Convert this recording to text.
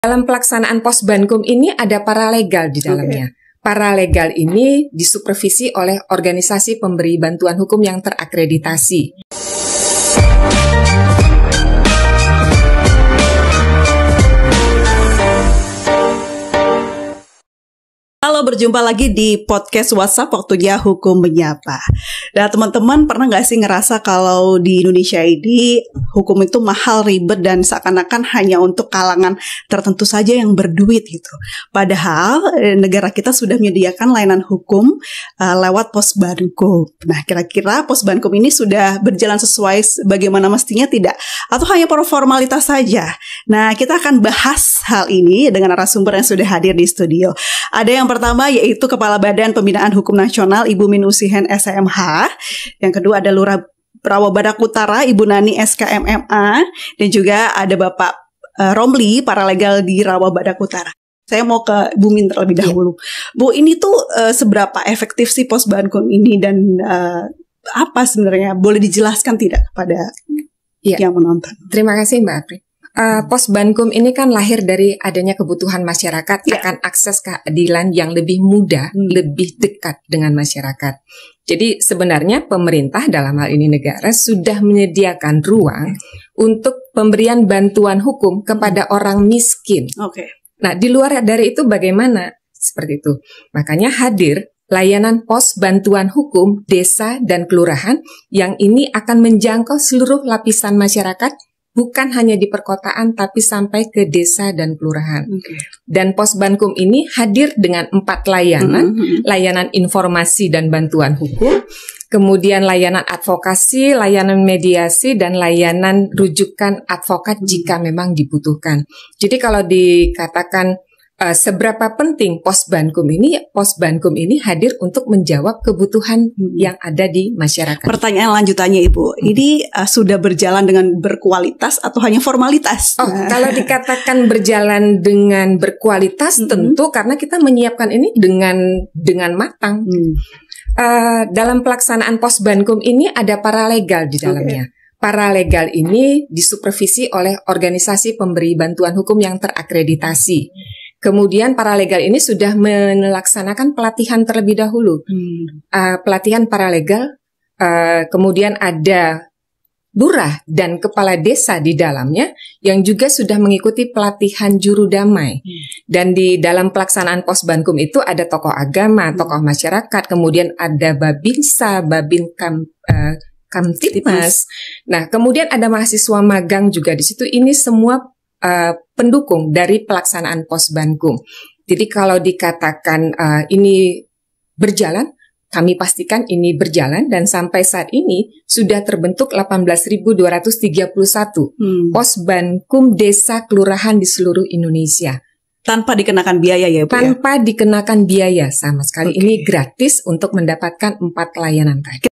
Dalam pelaksanaan Posbankum ini ada paralegal di dalamnya. Paralegal ini disupervisi oleh organisasi pemberi bantuan hukum yang terakreditasi. Halo, berjumpa lagi di podcast WhatsApp Waktunya Hukum Menyapa. Nah, teman-teman pernah nggak sih ngerasa kalau di Indonesia ini hukum itu mahal, ribet, dan seakan-akan hanya untuk kalangan tertentu saja yang berduit gitu. Padahal negara kita sudah menyediakan layanan hukum lewat Posbankum. Nah, kira-kira Posbankum ini sudah berjalan sesuai bagaimana mestinya tidak? Atau hanya formalitas saja? Nah, kita akan bahas hal ini dengan narasumber yang sudah hadir di studio. Ada yang pertama yaitu Kepala Badan Pembinaan Hukum Nasional Ibu Minusihen SMH. Yang kedua ada Lurah Rawa Badak Utara Ibu Nani SKMMA. Dan juga ada Bapak Romli, paralegal di Rawa Badak Utara. Saya mau ke Bu Min terlebih dahulu. Bu, ini tuh seberapa efektif sih Posbankum ini dan apa sebenarnya? Boleh dijelaskan tidak kepada yang menonton? Terima kasih Mbak Apri. Posbankum ini kan lahir dari adanya kebutuhan masyarakat akan akses keadilan yang lebih mudah, lebih dekat dengan masyarakat. Jadi sebenarnya pemerintah dalam hal ini negara sudah menyediakan ruang untuk pemberian bantuan hukum kepada orang miskin. Nah, di luar dari itu bagaimana? Seperti itu. Makanya hadir layanan pos bantuan hukum desa dan kelurahan yang ini akan menjangkau seluruh lapisan masyarakat, bukan hanya di perkotaan tapi sampai ke desa dan kelurahan. Dan Posbankum ini hadir dengan 4 layanan, layanan informasi dan bantuan hukum, kemudian layanan advokasi, layanan mediasi, dan layanan rujukan advokat jika memang dibutuhkan. Jadi kalau dikatakan seberapa penting Posbankum ini hadir untuk menjawab kebutuhan yang ada di masyarakat. Pertanyaan lanjutannya Ibu, ini sudah berjalan dengan berkualitas atau hanya formalitas? Kalau dikatakan berjalan dengan berkualitas tentu karena kita menyiapkan ini dengan matang. Dalam pelaksanaan Posbankum ini ada paralegal di dalamnya. Paralegal ini disupervisi oleh organisasi pemberi bantuan hukum yang terakreditasi. Kemudian paralegal ini sudah melaksanakan pelatihan terlebih dahulu. Pelatihan paralegal, kemudian ada lurah dan kepala desa di dalamnya yang juga sudah mengikuti pelatihan juru damai. Dan di dalam pelaksanaan Posbankum itu ada tokoh agama, tokoh masyarakat, kemudian ada Babinsa, Kamtipmas. Nah, kemudian ada mahasiswa magang juga di situ. Ini semua pendukung dari pelaksanaan Posbankum. Jadi kalau dikatakan ini berjalan, kami pastikan ini berjalan dan sampai saat ini sudah terbentuk 18.231 Posbankum desa kelurahan di seluruh Indonesia. Tanpa dikenakan biaya ya Bu? Tanpa dikenakan biaya sama sekali. Ini gratis untuk mendapatkan 4 layanan tadi.